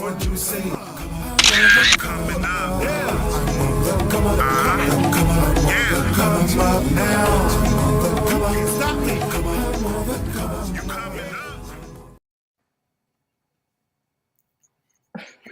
what you say. Coming up. Come on, yeah. Come up now. Can't stop me. You coming up.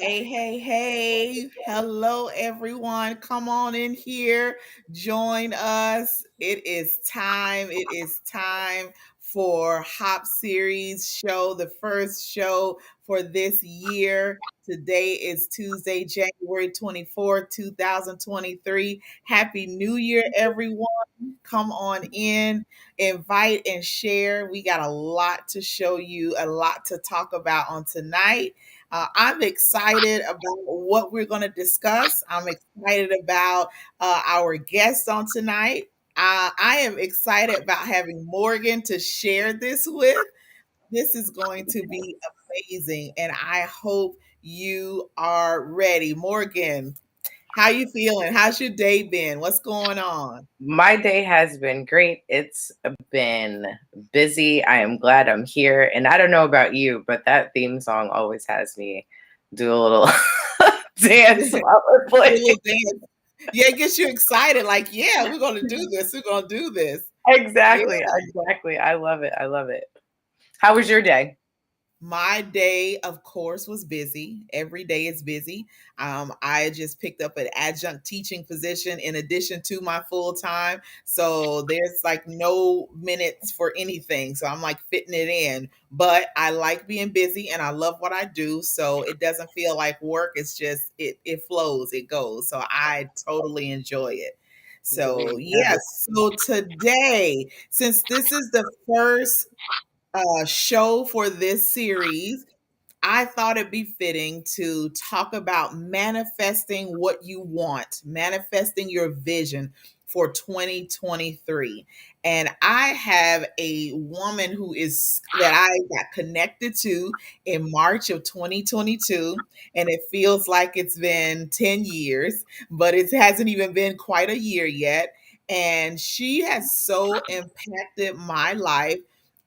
Hey, hey, hey. Hello, everyone. Come on in here. Join us. It is time. It is time for Hop Series show, the first show for this year. Today is Tuesday, January 24th, 2023. Happy New Year, everyone. Come on in, invite and share. We got a lot to show you, a lot to talk about on tonight. I'm excited about what we're going to discuss. I'm excited about our guest on tonight. I am excited about having Morgan to share this with. This is going to be amazing, and I hope you are ready. Morgan, how you feeling? How's your day been? What's going on? My day has been great. It's been busy. I am glad I'm here. And I don't know about you, but that theme song always has me do a little dance while we're A playing. little dance. Yeah, it gets you excited. Like, yeah, we're going to do this. We're going to do this. Yeah. Exactly. Exactly. I love it. I love it. How was your day? My day, of course, was busy. Every day is busy. I just picked up an adjunct teaching position in addition to my full time. So there's like no minutes for anything. So I'm like fitting it in. But I like being busy and I love what I do. So it doesn't feel like work. It's just, it flows, it goes. So I totally enjoy it. There So, you go. yes. So today, since this is the first show for this series, I thought it'd be fitting to talk about manifesting what you want, manifesting your vision for 2023. And I have a woman who is that I got connected to in March of 2022, and it feels like it's been 10 years, but it hasn't even been quite a year yet. And she has so impacted my life,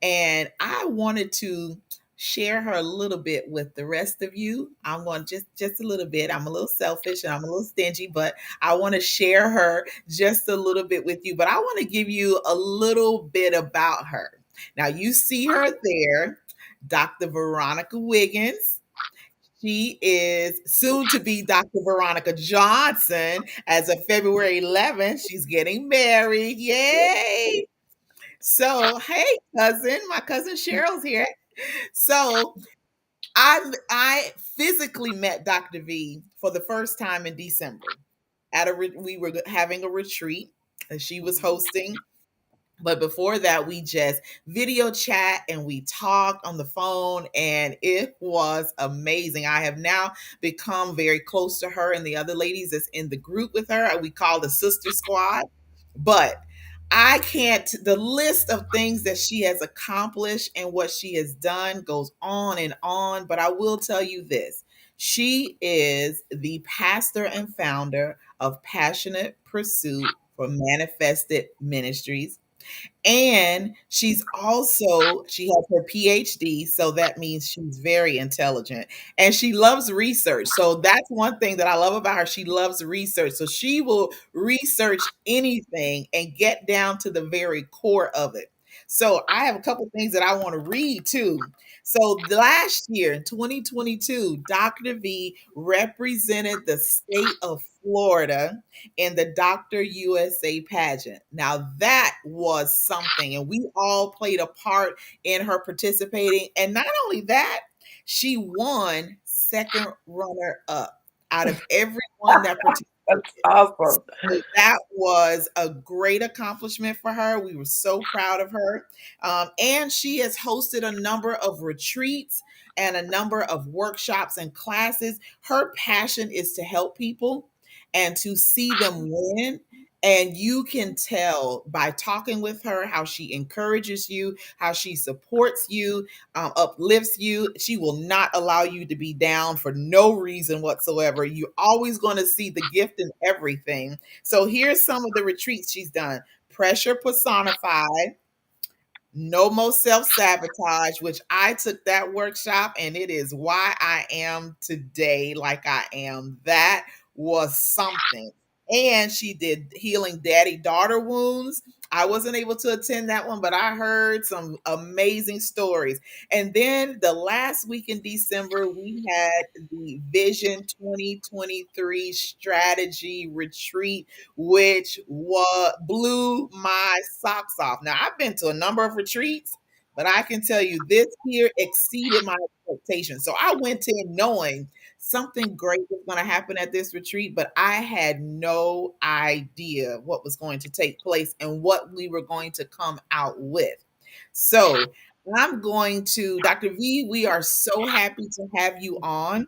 and I wanted to share her a little bit with the rest of you. I want just a little bit. I'm a little selfish and I'm a little stingy, but I want to share her just a little bit with you. But I want to give you a little bit about her. Now you see her there, Dr. Veronica Wiggins. She is soon to be Dr. Veronica Johnson. As of February 11th, she's getting married. Yay! So, hey, cousin, my cousin Cheryl's here. So, I physically met Dr. V for the first time in December. We were having a retreat and she was hosting, but before that, we just video chat and we talked on the phone, and it was amazing. I have now become very close to her and the other ladies that's in the group with her. We call the Sister Squad. But I can't, the list of things that she has accomplished and what she has done goes on and on. But I will tell you this: she is the pastor and founder of Passionate Pursuit for Manifested Ministries, and she has her PhD, so that means she's very intelligent and she loves research. So that's one thing that I love about her. She loves research. So she will research anything and get down to the very core of it. So I have a couple things that I want to read too. So last year in 2022, Dr. V represented the state of Florida in the Dr. USA pageant. Now that was something, and we all played a part in her participating. And not only that, she won second runner up out of everyone that participated. That's awesome. So that was a great accomplishment for her. We were so proud of her. And she has hosted a number of retreats and a number of workshops and classes. Her passion is to help people and to see them win. And you can tell by talking with her how she encourages you, how she supports you, uplifts you. She will not allow you to be down for no reason whatsoever. You're always going to see the gift in everything. So here's some of the retreats she's done: Pressure Personified, No more self-sabotage, which I took that workshop and it is why I am today like I am. That was something. And she did healing daddy daughter wounds. I wasn't able to attend that one, but I heard some amazing stories. And then the last week in December, we had the Vision 2023 strategy retreat, which blew my socks off. Now, I've been to a number of retreats, but I can tell you this here exceeded my expectations. So I went in knowing something great was going to happen at this retreat, but I had no idea what was going to take place and what we were going to come out with. So I'm going to, Dr. V, we are so happy to have you on.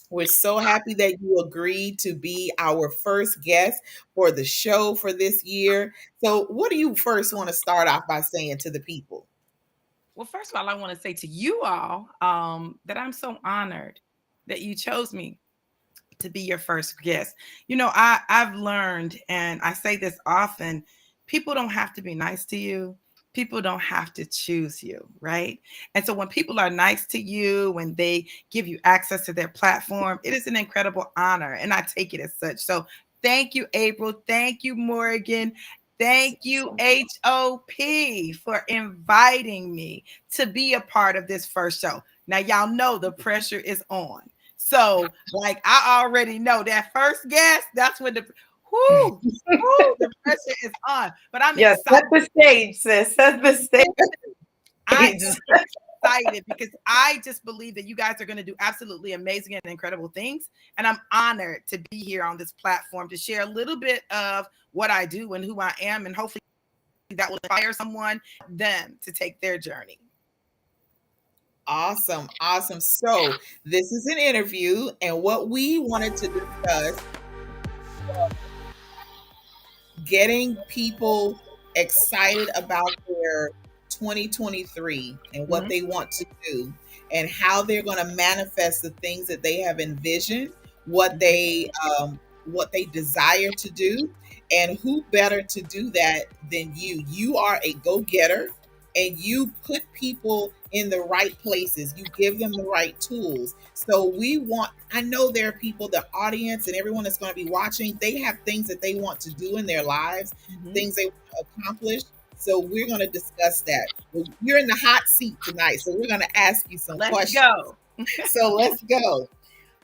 We're so happy that you agreed to be our first guest for the show for this year. So, what do you first want to start off by saying to the people? Well, first of all, I want to say to you all that I'm so honored that you chose me to be your first guest. I've learned, and I say this often, people don't have to be nice to you. People don't have to choose you, right? And so when people are nice to you, when they give you access to their platform, it is an incredible honor. And I take it as such. So thank you, April. Thank you, Morgan. Thank you, H.O.P, for inviting me to be a part of this first show. Now, y'all know the pressure is on. So, like, I already know that first guest, that's when the pressure is on. But I'm Yes, set excited. the stage, sis. Set the stage. I'm excited because I just believe that you guys are going to do absolutely amazing and incredible things. And I'm honored to be here on this platform to share a little bit of what I do and who I am. And hopefully that will inspire someone, them to take their journey. Awesome. Awesome. So, this is an interview, and what we wanted to discuss getting people excited about their 2023 and what Mhm. they want to do and how they're going to manifest the things that they have envisioned, what they desire to do, and who better to do that than you. You are a go-getter and you put people in the right places. You give them the right tools. So I know there are people, the audience and everyone that's going to be watching, they have things that they want to do in their lives, things they want to accomplish. So we're going to discuss that. You're in the hot seat tonight, so we're going to ask you some Let's questions. go. So let's go.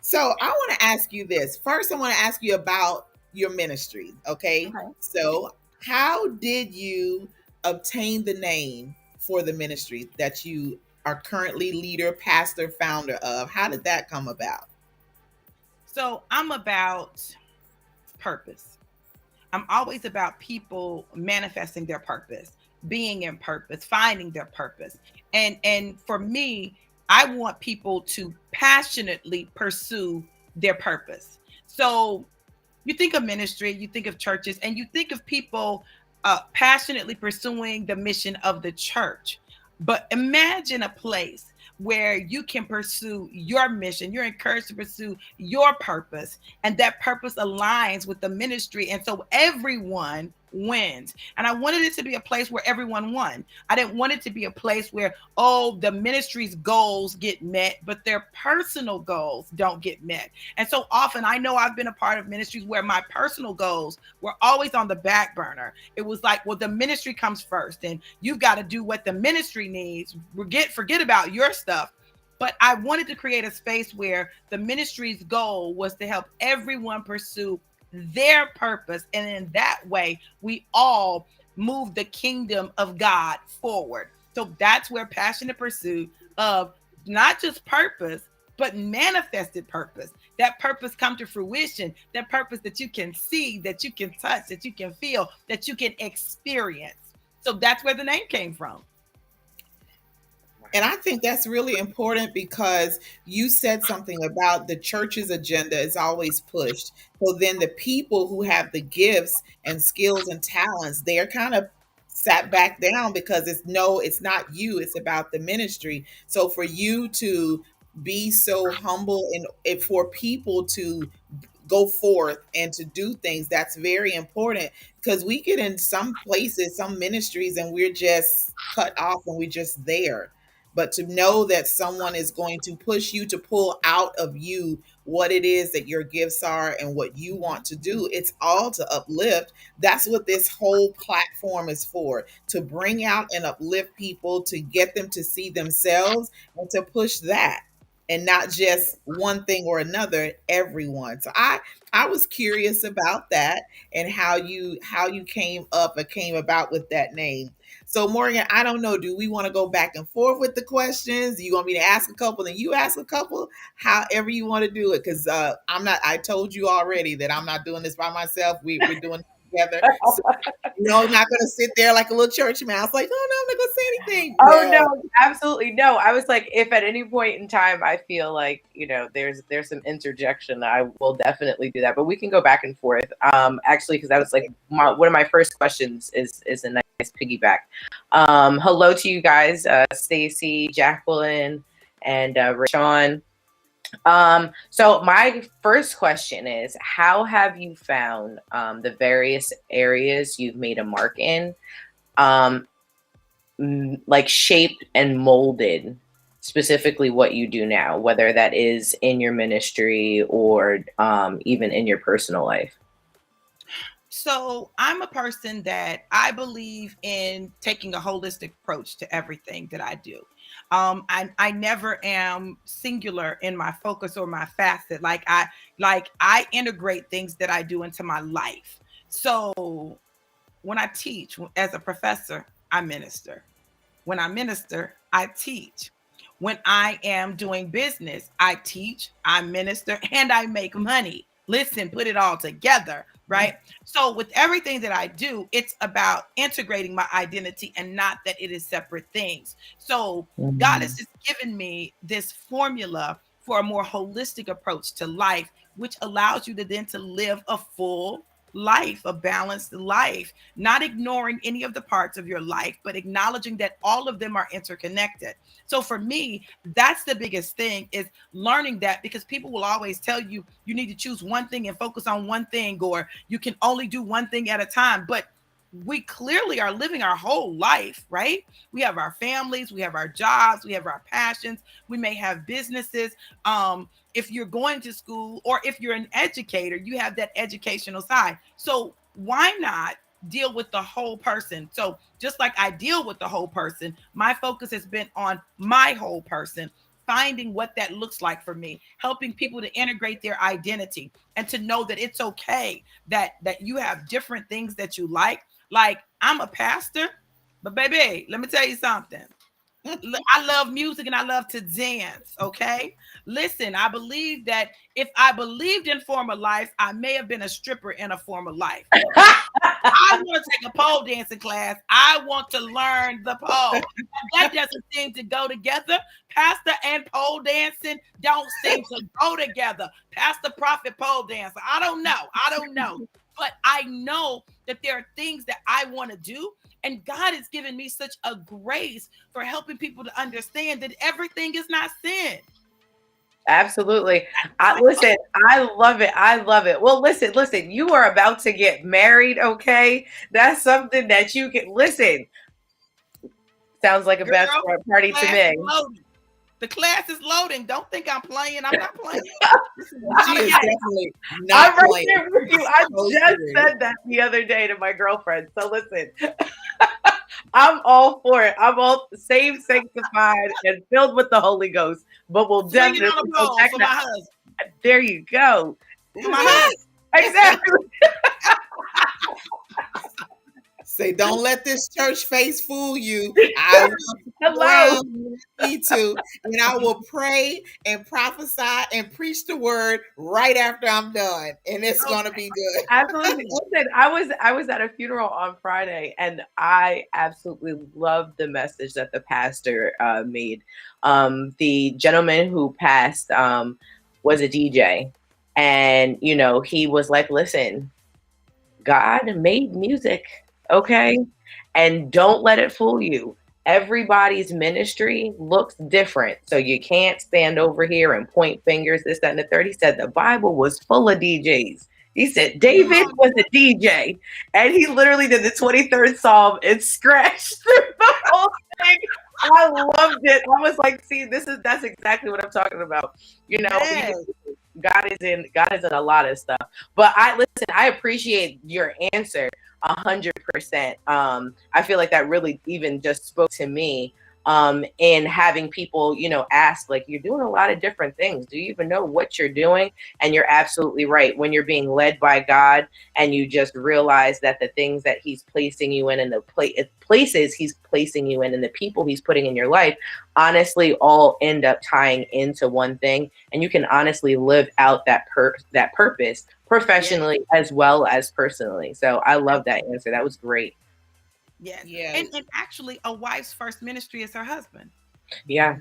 So I want to ask you this. First, I want to ask you about your ministry. Okay. Okay. So, how did you obtain the name for the ministry that you are currently leader, pastor, founder of? How did that come about? So I'm about purpose. I'm always about people manifesting their purpose, being in purpose, finding their purpose. And for me, I want people to passionately pursue their purpose. So you think of ministry, you think of churches, and you think of people passionately pursuing the mission of the church. But imagine a place where you can pursue your mission. You're encouraged to pursue your purpose, and that purpose aligns with the ministry. And so everyone wins. And I wanted it to be a place where everyone won. I didn't want it to be a place where, oh, the ministry's goals get met, but their personal goals don't get met. And so often I know I've been a part of ministries where my personal goals were always on the back burner. It was like, well, the ministry comes first and you've got to do what the ministry needs. Forget about your stuff. But I wanted to create a space where the ministry's goal was to help everyone pursue their purpose. And in that way, we all move the kingdom of God forward. So that's where passionate pursuit of not just purpose, but manifested purpose. That purpose come to fruition, that purpose that you can see, that you can touch, that you can feel, that you can experience. So that's where the name came from. And I think that's really important because you said something about the church's agenda is always pushed. So then the people who have the gifts and skills and talents, they're kind of sat back down because it's not you, it's about the ministry. So for you to be so humble and for people to go forth and to do things. That's very important, because we get in some places, some ministries, and we're just cut off and we're just there. But to know that someone is going to push you to pull out of you what it is that your gifts are and what you want to do, it's all to uplift. That's what this whole platform is for, to bring out and uplift people, to get them to see themselves and to push that, and not just one thing or another, everyone. So I was curious about that, and how you came up or came about with that name. So Morgan, I don't know, do we want to go back and forth with the questions? Do you want me to ask a couple and you ask a couple? However you want to do it, because I told you already that I'm not doing this by myself. We're doing it together. So, I'm not going to sit there like a little church mouse, like, oh no, I'm not going to say anything. Oh No. no, absolutely no. I was like, if at any point in time I feel like, there's some interjection, I will definitely do that. But we can go back and forth. Actually, because I was like, one of my first questions is a nice piggyback. Hello to you guys, Stacy, Jacqueline, and Rashawn. So my first question is, how have you found the various areas you've made a mark in? Like shaped and molded specifically what you do now, whether that is in your ministry or even in your personal life? So I'm a person that I believe in taking a holistic approach to everything that I do. I never am singular in my focus or my facet. I integrate things that I do into my life. So when I teach as a professor, I minister. When I minister, I teach. When I am doing business, I teach, I minister, and I make money. Listen, put it all together, right? So with everything that I do, it's about integrating my identity and not that it is separate things. So God has just given me this formula for a more holistic approach to life, which allows you to then to live a full life, a balanced life, not ignoring any of the parts of your life, but acknowledging that all of them are interconnected. So for me, that's the biggest thing, is learning that, because people will always tell you you need to choose one thing and focus on one thing, or you can only do one thing at a time. But we clearly are living our whole life, right? We have our families, we have our jobs, we have our passions, we may have businesses. If you're going to school, or if you're an educator, you have that educational side. So why not deal with the whole person? So just like I deal with the whole person, my focus has been on my whole person, finding what that looks like for me, helping people to integrate their identity and to know that it's okay that you have different things that you like. Like, I'm a pastor, but baby, let me tell you something. I love music and I love to dance. Okay. Listen, I believe that if I believed in former life, I may have been a stripper in a former life. I want to take a pole dancing class. I want to learn the pole. That doesn't seem to go together. Pastor and pole dancing don't seem to go together. Pastor, prophet, pole dancer. I don't know. But I know that there are things that I want to do. And God has given me such a grace for helping people to understand that everything is not sin. Absolutely. Listen, I love it. I love it. Well, listen, you are about to get married, okay? That's something that you can listen. Sounds like a bachelor party to me. The class is loading. Don't think I'm playing. I'm not playing. She is definitely not I'm right playing. there with you. I just said that the other day to my girlfriend. So listen, I'm all for it. I'm all saved, sanctified, and filled with the Holy Ghost. But we'll definitely go back for my husband. There you go. For my husband. Exactly. Say, don't let this church face fool you. I will need to, and I will pray and prophesy and preach the word right after I'm done, and it's gonna be good. Absolutely. Listen, I was at a funeral on Friday, and I absolutely loved the message that the pastor made. The gentleman who passed was a DJ, and he was like, "Listen, God made music. Okay. And don't let it fool you. everybody's ministry looks different. So you can't stand over here and point fingers, this, that, and the third. He said the Bible was full of DJs. He said David was a DJ, and he literally did the 23rd Psalm and scratched through the whole thing. I loved it. I was like, see, that's exactly what I'm talking about. You know, Yes. God is in a lot of stuff. But I appreciate your answer 100%. I feel like that really even just spoke to me. In having people, ask, like, you're doing a lot of different things. Do you even know what you're doing? And you're absolutely right. When you're being led by God and you just realize that the things that he's placing you in and the places he's placing you in and the people he's putting in your life, honestly, all end up tying into one thing. And you can honestly live out that purpose professionally as well as personally. So I love that answer. That was great. Yes. Yeah. And actually, a wife's first ministry is her husband. Yeah.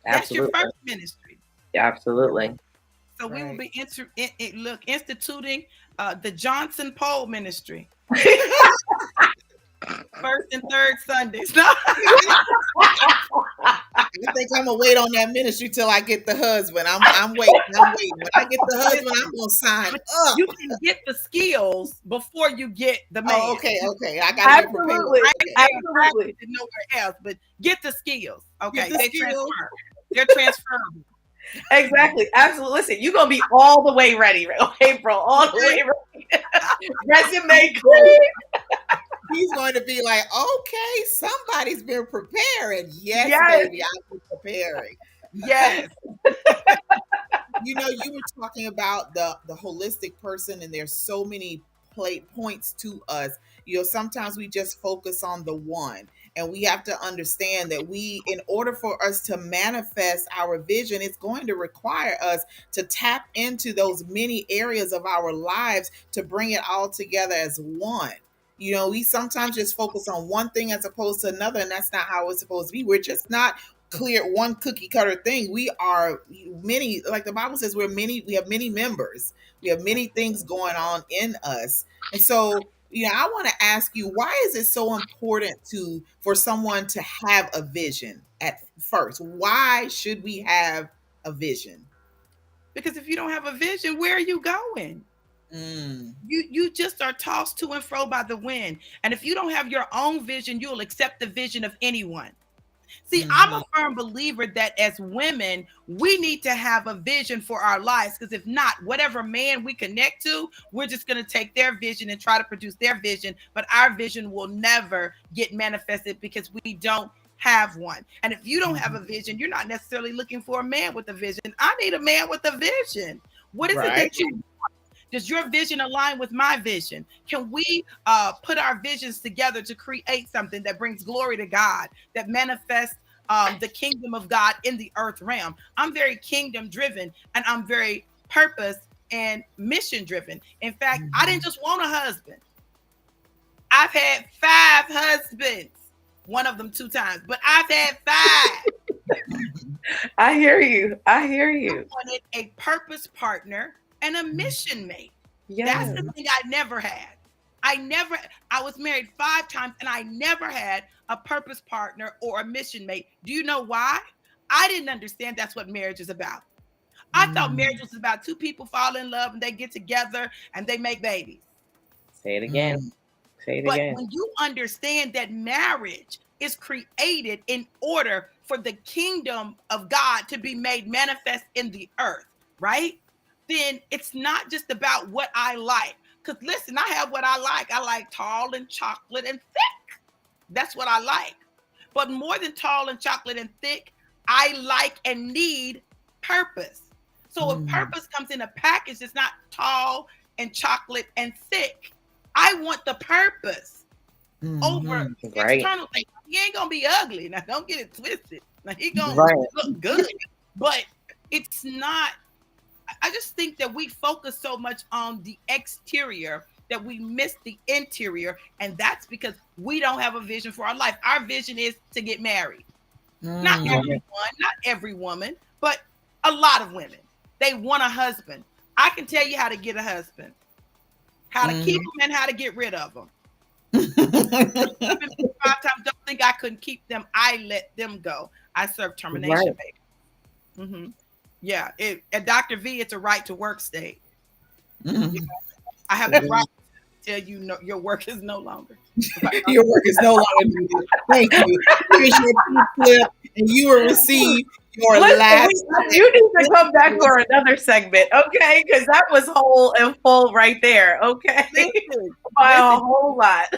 That's your Absolutely. first ministry. Yeah, absolutely. So we will Right. be instituting the Johnson Pole ministry. First and third Sundays. No. I think I'm gonna wait on that ministry till I get the husband. I'm waiting. I'm waiting. When I get the husband, I'm gonna sign up. You can get the skills before you get the man. Oh, okay. I gotta get prepared. Absolutely. Okay. Absolutely. Nowhere else, but get the skills. Okay, Get the they skills. transfer. They're transferable. Exactly. Absolutely. Listen, you're gonna be all the way ready, April. All the way ready. Resume clean. He's going to be like, okay, somebody's been preparing. Yes, Yes. baby, I've been preparing. Yes. You were talking about the holistic person, and there's so many points to us. Sometimes we just focus on the one, and we have to understand that in order for us to manifest our vision, it's going to require us to tap into those many areas of our lives to bring it all together as one. We sometimes just focus on one thing as opposed to another, and that's not how it's supposed to be. We're just not clear one cookie cutter thing. We are many, like the Bible says, we have many members. We have many things going on in us. And so, I want to ask you, why is it so important for someone to have a vision at first? Why should we have a vision? Because if you don't have a vision, where are you going? You just are tossed to and fro by the wind. And if you don't have your own vision, you'll accept the vision of anyone. See, I'm a firm believer that as women, we need to have a vision for our lives, because if not, whatever man we connect to, we're just going to take their vision and try to produce their vision, but our vision will never get manifested because we don't have one. And if you don't have a vision, you're not necessarily looking for a man with a vision. I need a man with a vision. What is it that you want? Does your vision align with my vision? Can we put our visions together to create something that brings glory to God, that manifests the kingdom of God in the earth realm? I'm very kingdom driven, and I'm very purpose and mission driven. In fact, I didn't just want a husband. I've had 5 husbands, one of them 2 times, but I've had 5. I hear you. I wanted a purpose partner and a mission mate. Yes. That's the thing I never had. I was married 5 times and I never had a purpose partner or a mission mate. Do you know why? I didn't understand that's what marriage is about. I thought marriage was about 2 people fall in love and they get together and they make babies. Say it again. But when you understand that marriage is created in order for the kingdom of God to be made manifest in the earth, right? Then it's not just about what I like. Because listen, I have what I like. I like tall and chocolate and thick. That's what I like. But more than tall and chocolate and thick, I like and need purpose. So if purpose comes in a package that's not tall and chocolate and thick, I want the purpose over external things. He ain't going to be ugly. Now, don't get it twisted. Now, he going to look good. But it's not. I just think that we focus so much on the exterior that we miss the interior. And that's because we don't have a vision for our life. Our vision is to get married. Not everyone, not every woman, but a lot of women. They want a husband. I can tell you how to get a husband, how to keep them and how to get rid of them. 5 times. Don't think I couldn't keep them. I let them go. I served termination, Right. baby. Yeah. At Dr. V, it's a right to work state. Mhm. I have the right to tell you no, your work is no longer. Your work is no longer needed. Thank you. Here's your pink slip, and you will receive your Listen, last. you need to come back for another segment, okay? Because that was whole and full right there, okay? Listen, By a listen. whole lot.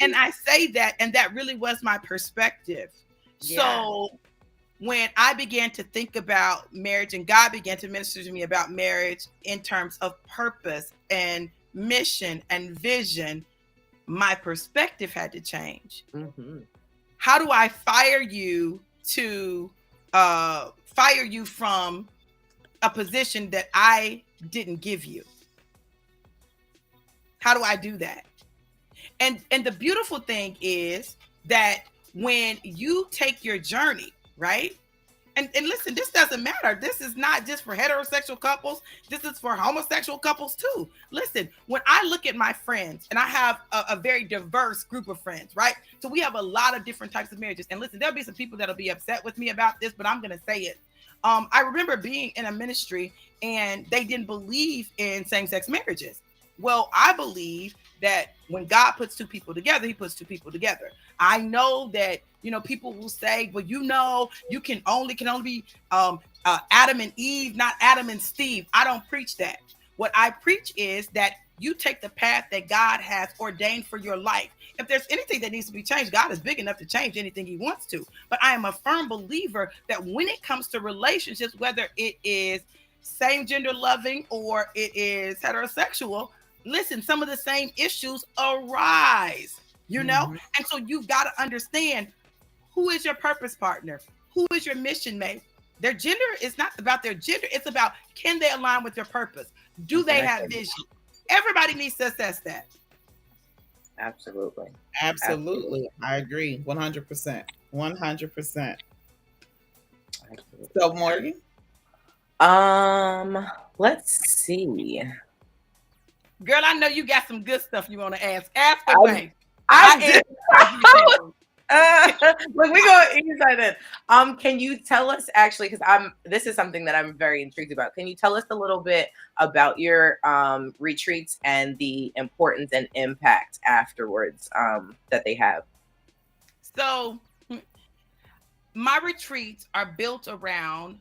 And I say that, and that really was my perspective. So when I began to think about marriage, and God began to minister to me about marriage in terms of purpose and mission and vision, my perspective had to change. How do I fire you from a position that I didn't give you? How do I do that? And the beautiful thing is that when you take your journey, right? And listen, this doesn't matter. This is not just for heterosexual couples. This is for homosexual couples too. Listen, when I look at my friends, and I have a very diverse group of friends, right? So we have a lot of different types of marriages. And listen, there'll be some people that'll be upset with me about this, but I'm going to say it. I remember being in a ministry and they didn't believe in same-sex marriages. Well, I believe that when God puts two people together, he puts two people together. I know that, people will say, well, you can only be Adam and Eve, not Adam and Steve. I don't preach that. What I preach is that you take the path that God has ordained for your life. If there's anything that needs to be changed, God is big enough to change anything he wants to. But I am a firm believer that when it comes to relationships, whether it is same gender loving or it is heterosexual, listen, some of the same issues arise, And so you've got to understand, who is your purpose partner? Who is your mission mate? Their gender is not about their gender. It's about, can they align with your purpose? Do they have vision? Everybody needs to assess that. Absolutely. I agree. 100%. 100%. So, Morgan? Let's see. Girl, I know you got some good stuff you want to ask. Ask away. Look, we go inside in. Can you tell us actually, because this is something that I'm very intrigued about. Can you tell us a little bit about your retreats and the importance and impact afterwards that they have? So my retreats are built around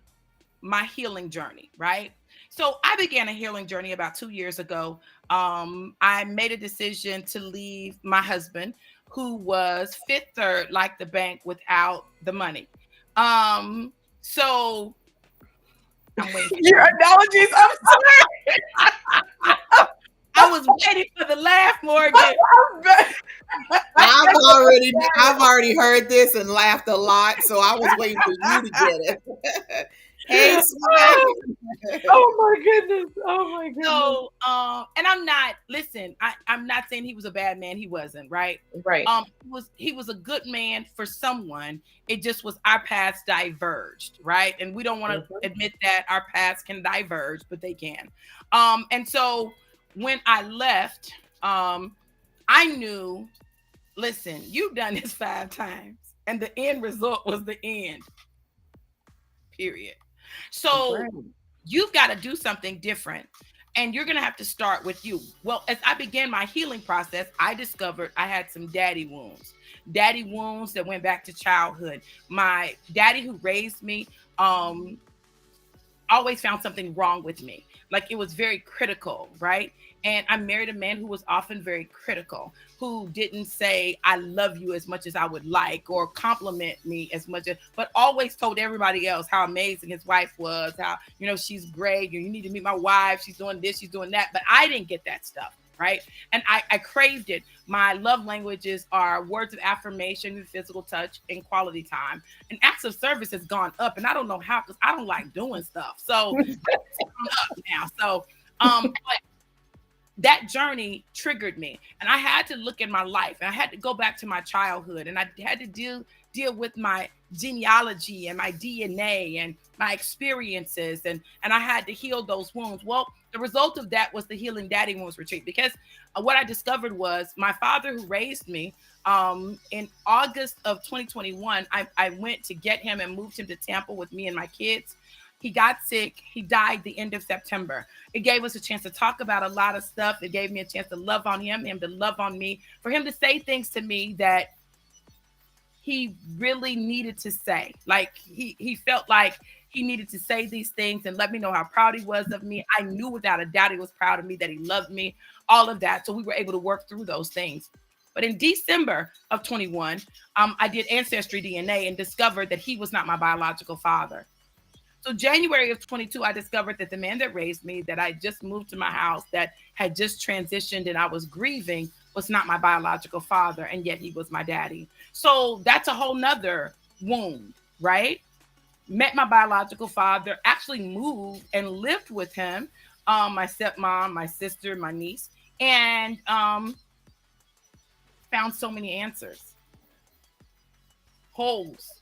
my healing journey, right? So I began a healing journey about 2 years ago. I made a decision to leave my husband, who was Fifth Third, like the bank, without the money. So I'm waiting. Your analogies, I'm sorry. I was waiting for the laugh, Morgan. I've already heard this and laughed a lot, so I was waiting for you to get it. Hey, Swag. Oh my goodness. So, and I'm not saying he was a bad man. He wasn't, right? Right. He was a good man for someone. It just was our paths diverged, right? And we don't want to admit that our paths can diverge, but they can. And so when I left, I knew, listen, you've done this 5 times, and the end result was the end. Period. So you've got to do something different, and you're going to have to start with you. Well, as I began my healing process, I discovered I had some daddy wounds that went back to childhood. My daddy, who raised me, always found something wrong with me. Like, it was very critical, right? And I married a man who was often very critical, who didn't say, I love you as much as I would like, or compliment me as much, but always told everybody else how amazing his wife was, how, she's great, you need to meet my wife, she's doing this, she's doing that. But I didn't get that stuff, right? And I craved it. My love languages are words of affirmation, physical touch, and quality time. And acts of service has gone up, and I don't know how, because I don't like doing stuff. So it's gone up now. So, but that journey triggered me, and I had to look at my life, and I had to go back to my childhood, and I had to deal with my genealogy and my DNA and my experiences, and I had to heal those wounds. Well, the result of that was the Healing Daddy Wounds retreat, because what I discovered was my father who raised me, in August of 2021, I went to get him and moved him to Tampa with me and my kids. He got sick. He died the end of September. It gave us a chance to talk about a lot of stuff. It gave me a chance to love on him to love on me, for him to say things to me that he really needed to say. Like he felt like he needed to say these things and let me know how proud he was of me. I knew without a doubt he was proud of me, that he loved me, all of that. So we were able to work through those things. But in December of 21, I did ancestry DNA and discovered that he was not my biological father. So January of 22, I discovered that the man that raised me, that I just moved to my house, that had just transitioned and I was grieving, was not my biological father, and yet he was my daddy. So that's a whole nother wound, right? Met my biological father, actually moved and lived with him, my stepmom, my sister, my niece, and found so many answers, holes,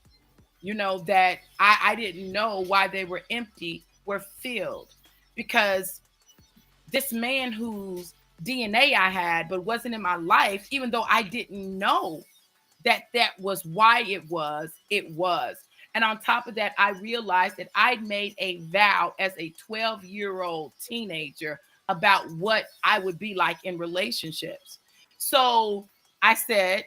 that I didn't know why they were empty, were filled, because this man whose DNA I had but wasn't in my life, even though I didn't know that was why it was. And on top of that, I realized that I'd made a vow as a 12-year-old teenager about what I would be like in relationships. So I said,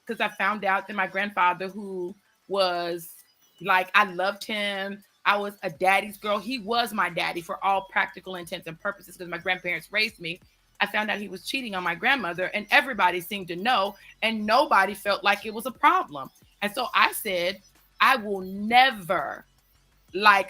because I found out that my grandfather, who was like, I loved him, I was a daddy's girl. He was my daddy for all practical intents and purposes, because my grandparents raised me. I found out he was cheating on my grandmother, and everybody seemed to know, and nobody felt like it was a problem. And so I said, I will never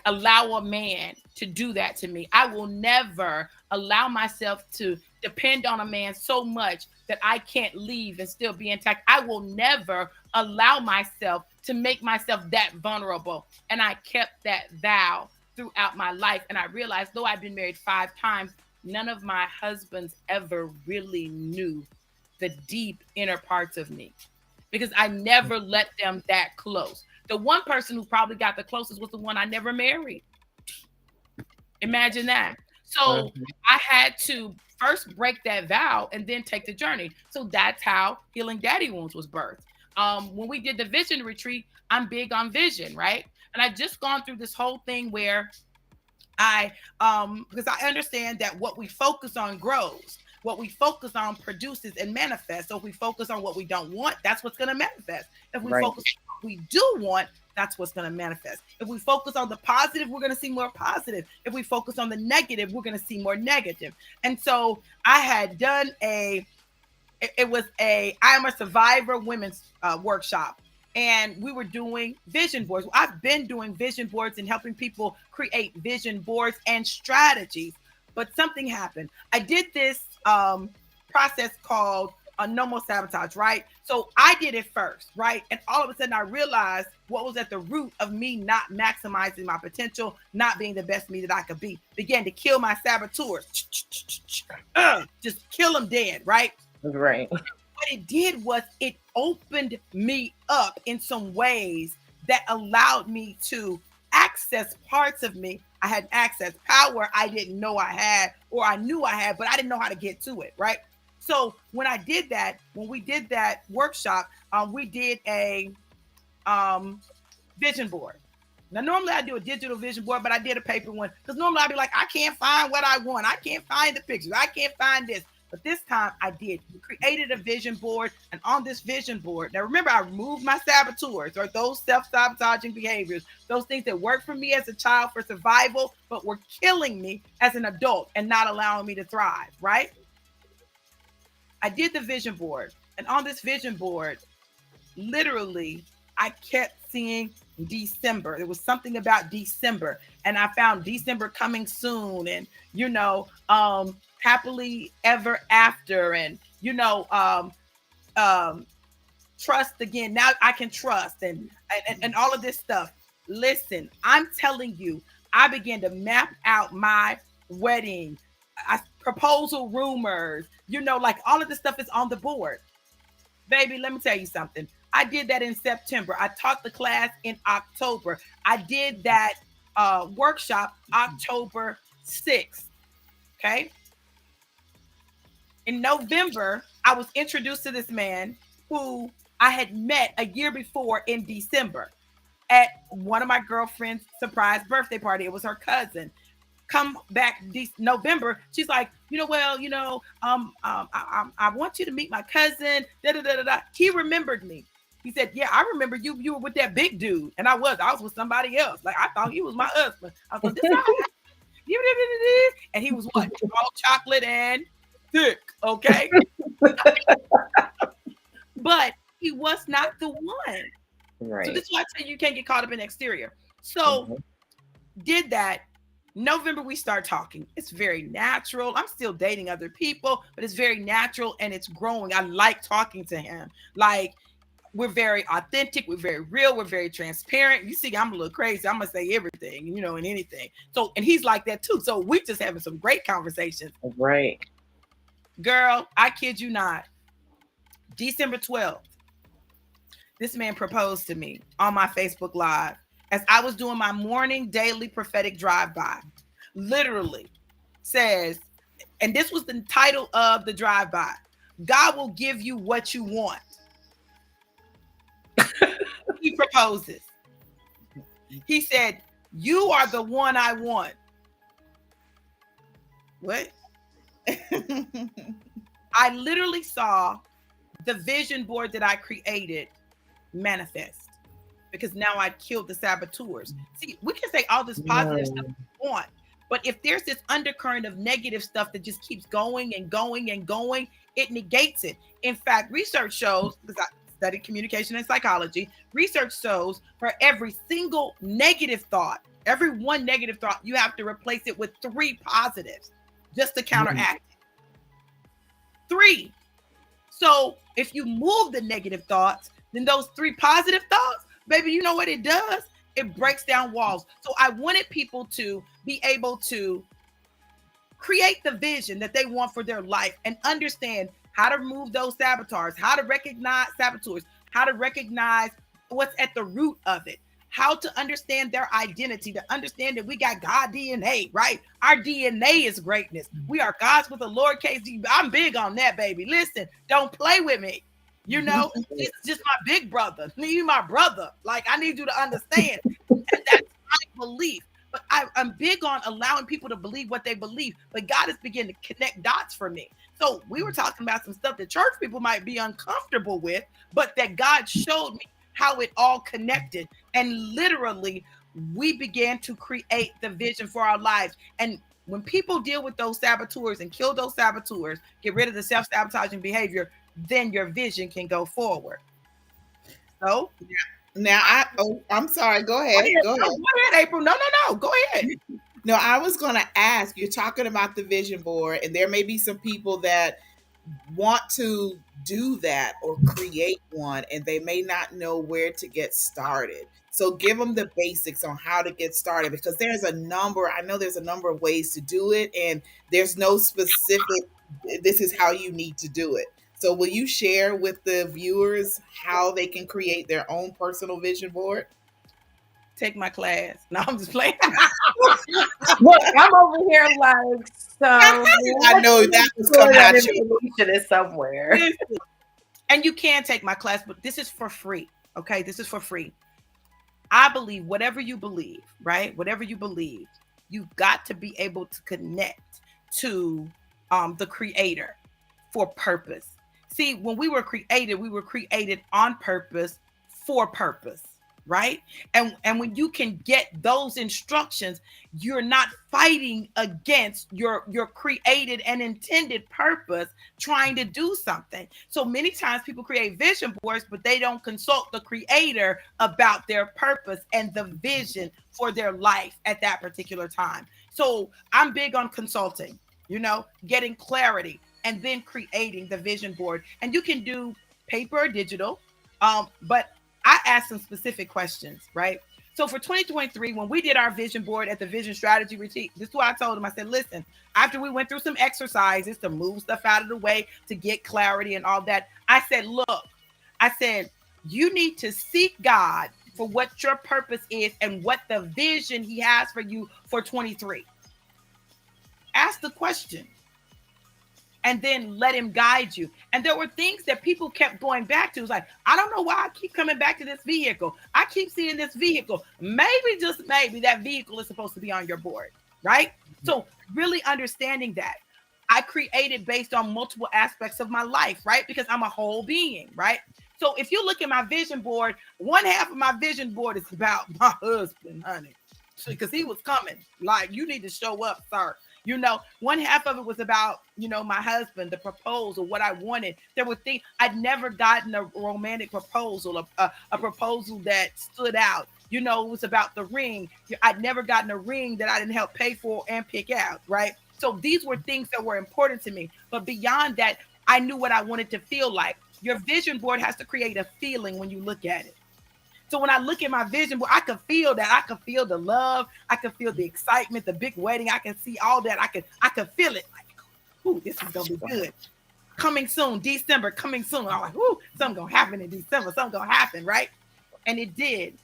allow a man to do that to me. I will never allow myself to depend on a man so much that I can't leave and still be intact. I will never allow myself to make myself that vulnerable. And I kept that vow throughout my life. And I realized, though I've been married 5 times, none of my husbands ever really knew the deep inner parts of me, because I never let them that close. The one person who probably got the closest was the one I never married. Imagine that. So I had to first break that vow and then take the journey. So that's how Healing Daddy Wounds was birthed. When we did the vision retreat, I'm big on vision, right? And I just gone through this whole thing where because I understand that what we focus on grows. What we focus on produces and manifests. So if we focus on what we don't want, that's what's going to manifest. If we focus on what we do want, that's what's going to manifest. If we focus on the positive, we're going to see more positive. If we focus on the negative, we're going to see more negative. And so I had done I am a survivor women's workshop. And we were doing vision boards. I've been doing vision boards and helping people create vision boards and strategies. But something happened. I did this process called no more sabotage, right? So I did it first, right? And all of a sudden I realized what was at the root of me not maximizing my potential, not being the best me that I could be. Began to kill my saboteurs. Just kill them dead, right? Right. What it did was it opened me up in some ways that allowed me to access parts of me. I had access power I didn't know I had, or I knew I had, but I didn't know how to get to it, right? So when we did that workshop, we did a vision board. Now, normally I do a digital vision board, but I did a paper one, because normally I'd be like, I can't find what I want. I can't find the pictures. I can't find this. But this time I did. We created a vision board, and on this vision board, now remember, I removed my saboteurs, or those self-sabotaging behaviors, those things that worked for me as a child for survival, but were killing me as an adult and not allowing me to thrive, right? I did the vision board, and on this vision board, literally, I kept seeing December. There was something about December, and I found December coming soon, and happily ever after, and trust again. Now I can trust, and all of this stuff. Listen, I'm telling you, I began to map out my wedding, proposal rumors. Like all of this stuff is on the board. Baby, let me tell you something. I did that in September. I taught the class in October. I did that workshop October 6th. Okay. In November, I was introduced to this man who I had met a year before in December at one of my girlfriend's surprise birthday party. It was her cousin. Come back November, she's like, I want you to meet my cousin. Da, da, da, da, da. He remembered me. He said, yeah, I remember you. You were with that big dude. And I was with somebody else. Like, I thought he was my husband. I was like, this and he was what? All chocolate and thick, okay? But he was not the one. Right. So this is why I tell you can't get caught up in the exterior. So did that. November, we start talking. It's very natural. I'm still dating other people, but it's very natural and it's growing. I like talking to him. Like, we're very authentic. We're very real. We're very transparent. You see, I'm a little crazy. I'm going to say everything, and anything. So, and he's like that too. So we just having some great conversations. Right. Girl, I kid you not. December 12th, this man proposed to me on my Facebook Live as I was doing my morning daily prophetic drive-by. Literally says, and this was the title of the drive-by, God will give you what you want. He proposes. He said, you are the one I want. What? I literally saw the vision board that I created manifest because now I killed the saboteurs. See, we can say all this positive stuff we want, but if there's this undercurrent of negative stuff that just keeps going and going and going, it negates it. In fact, research shows, because I studied communication and psychology, research shows for every single negative thought, every one negative thought, you have to replace it with 3 positives just to counteract it. 3. So if you move the negative thoughts, then those 3 positive thoughts, baby, you know what it does? It breaks down walls. So I wanted people to be able to create the vision that they want for their life and understand how to remove those saboteurs, how to recognize saboteurs, how to recognize what's at the root of it, how to understand their identity, to understand that we got God DNA, right? Our DNA is greatness. We are God's with a lowercase d. I'm big on that, baby. Listen, don't play with me. It's just my big brother. You my brother. Like, I need you to understand. And that's my belief. But I'm big on allowing people to believe what they believe. But God is beginning to connect dots for me. So we were talking about some stuff that church people might be uncomfortable with, but that God showed me how it all connected. And literally, we began to create the vision for our lives. And when people deal with those saboteurs and kill those saboteurs, get rid of the self-sabotaging behavior, then your vision can go forward. So now I'm sorry. Go ahead. Go ahead. Go ahead, April. No. Go ahead. No, I was going to ask, you're talking about the vision board, and there may be some people that want to do that or create one, and they may not know where to get started. So give them the basics on how to get started, because I know there's a number of ways to do it, and there's no specific, this is how you need to do it. So will you share with the viewers how they can create their own personal vision board? Take my class. No, I'm just playing. Look, I'm over here like, so I know that was coming that out you. information is somewhere. And you can take my class, but this is for free. Okay, this is for free. I believe whatever you believe, right? Whatever you believe, you've got to be able to connect to the creator for purpose. See, when we were created on purpose for purpose, right? And when you can get those instructions, you're not fighting against your created and intended purpose trying to do something. So many times people create vision boards, but they don't consult the creator about their purpose and the vision for their life at that particular time. So I'm big on consulting, getting clarity and then creating the vision board. And you can do paper or digital, but I asked some specific questions, right? So for 2023, when we did our vision board at the Vision Strategy Retreat, this is what I told them. I said, listen, after we went through some exercises to move stuff out of the way, to get clarity and all that, I said, look, You need to seek God for what your purpose is and what the vision He has for you for 23. Ask the question and then let Him guide you. And there were things that people kept going back to. It's like, I don't know why I keep coming back to this vehicle. I keep seeing this vehicle. Maybe, just maybe, that vehicle is supposed to be on your board, right? So really understanding that. I created based on multiple aspects of my life, right? Because I'm a whole being, right? So if you look at my vision board, one half of my vision board is about my husband, honey, because he was coming. Like, you need to show up, sir. One half of it was about, my husband, the proposal, what I wanted. There were things I'd never gotten a romantic proposal, a proposal that stood out. It was about the ring. I'd never gotten a ring that I didn't help pay for and pick out, right? So these were things that were important to me. But beyond that, I knew what I wanted to feel like. Your vision board has to create a feeling when you look at it. So when I look at my vision board, I can feel that. I can feel the love. I can feel the excitement, the big wedding. I can see all that. I can feel it. Like, ooh, this is gonna be good. Coming soon, December, coming soon. I'm like, ooh, something gonna happen in December. Something gonna happen, right? And it did.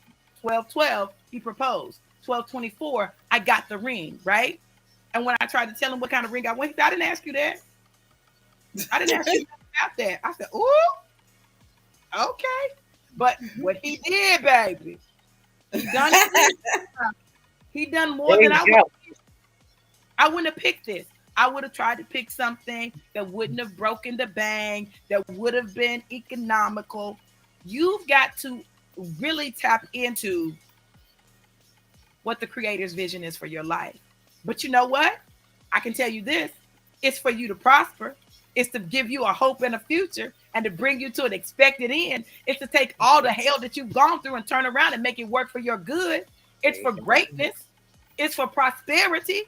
12/12, he proposed. 12/24, I got the ring, right? And when I tried to tell him what kind of ring I wanted, he said, I didn't ask you that. I didn't ask you about that. I said, ooh, okay. But what he did, baby, he done he done more than I would. I wouldn't have picked this. I would have tried to pick something that wouldn't have broken the bank, that would have been economical. You've got to really tap into what the Creator's vision is for your life. But you know what? I can tell you this. It's for you to prosper. It's to give you a hope and a future and to bring you to an expected end. It's to take all the hell that you've gone through and turn around and make it work for your good. It's for greatness. It's for prosperity.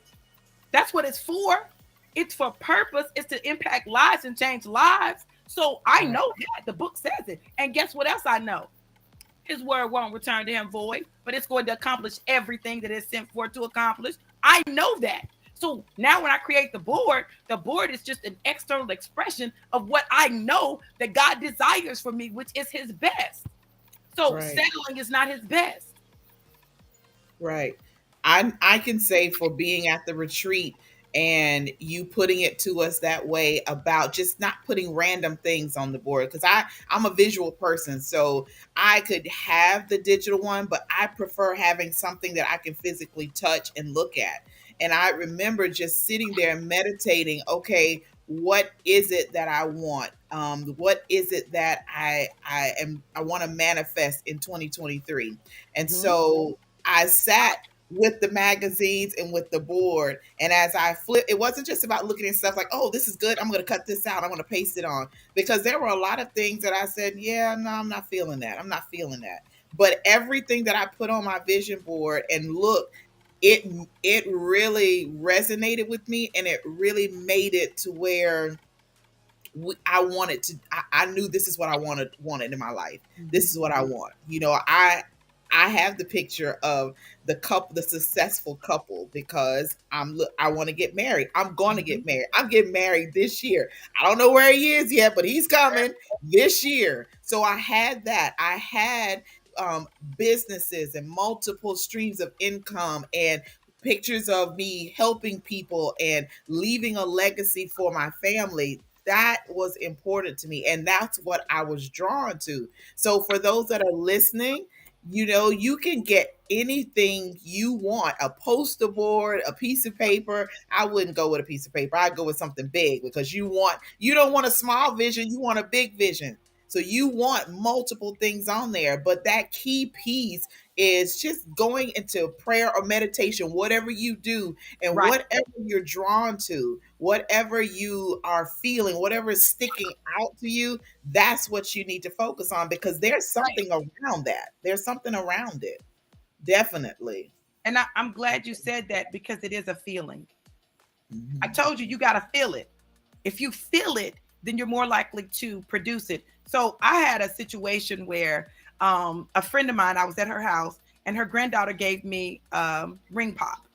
That's what it's for. It's for purpose. It's to impact lives and change lives. So I know that. The book says it. And guess what else I know? His word won't return to him void, but it's going to accomplish everything that it's sent for to accomplish. I know that. So now when I create the board is just an external expression of what I know that God desires for me, which is His best. So settling is not His best. Right. I can say, for being at the retreat and you putting it to us that way about just not putting random things on the board, because I'm a visual person, so I could have the digital one, but I prefer having something that I can physically touch and look at. And I remember just sitting there and meditating, okay, what is it that I want? What is it that I want to manifest in 2023? And so I sat with the magazines and with the board. And as I flipped, it wasn't just about looking at stuff like, oh, this is good, I'm going to cut this out, I'm going to paste it on. Because there were a lot of things that I said, yeah, no, I'm not feeling that. I'm not feeling that. But everything that I put on my vision board and look, it really resonated with me, and it really made it to where I wanted to. I knew this is what I wanted in my life. This is what I want. I have the picture of the successful couple, because I want to get married. I'm going to get married. I'm getting married this year. I don't know where he is yet, but he's coming this year. So I had that. I had businesses and multiple streams of income and pictures of me helping people and leaving a legacy for my family. That was important to me, and that's what I was drawn to. So for those that are listening, you can get anything you want, a poster board, a piece of paper. I wouldn't go with a piece of paper. I'd go with something big, because you don't want a small vision, you want a big vision. So you want multiple things on there, but that key piece is just going into prayer or meditation, whatever you do, and whatever you're drawn to, whatever you are feeling, whatever is sticking out to you, that's what you need to focus on, because there's something around that. There's something around it. Definitely. And I'm glad you said that, because it is a feeling. I told you got to feel it. If you feel it, then you're more likely to produce it. So I had a situation where a friend of mine, I was at her house, and her granddaughter gave me ring pop.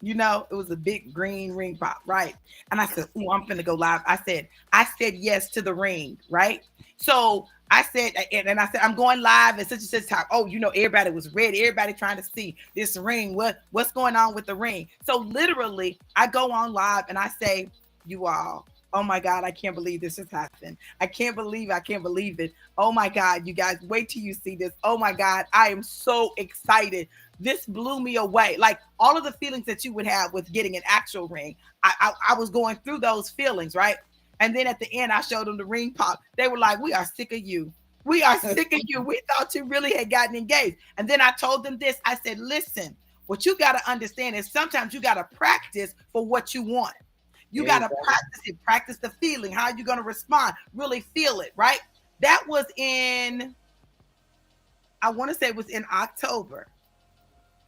You know, it was a big green ring pop, right? And I said, "Ooh, I'm finna go live." I said yes to the ring, right? So I said, and I said, I'm going live at such and such time. Oh, you know, everybody was ready. Everybody trying to see this ring. What's going on with the ring? So literally, I go on live and I say, "You all, oh my God, I can't believe this has happened. I can't believe it. Oh my God, you guys, wait till you see this. Oh my God, I am so excited. This blew me away. Like all of the feelings that you would have with getting an actual ring, I was going through those feelings, right? And then at the end, I showed them the ring pop. They were like, "We are sick of you. We are sick of you. We thought you really had gotten engaged." And then I told them this. I said, "Listen, what you got to understand is sometimes you got to practice for what you want. You got to practice it, practice the feeling, how you're going to respond, really feel it, right?" That was in, I want to say it was in October.